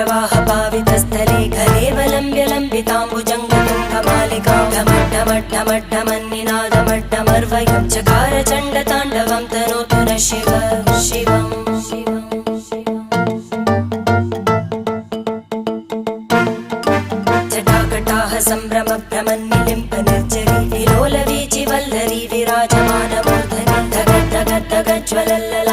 जटाटवीगलज्जलप्रवाहपावितस्थले घलेवलम्ब्य लम्बिताम्बुजङ्गतुङ्गमालिकां ढमड्ढमड्ढमड्ढमन्निनादमड्ढमर्वयं चकार चण्डताण्डवं तनोतु नः शिव शिवम् जटाकटाह सम्भ्रमभ्रमन्निलिम्प निर्जरी विलोलवीचिवल्लरी विराजमानमूर्धनि धगद्धगद्धगज्ज्वलल्ल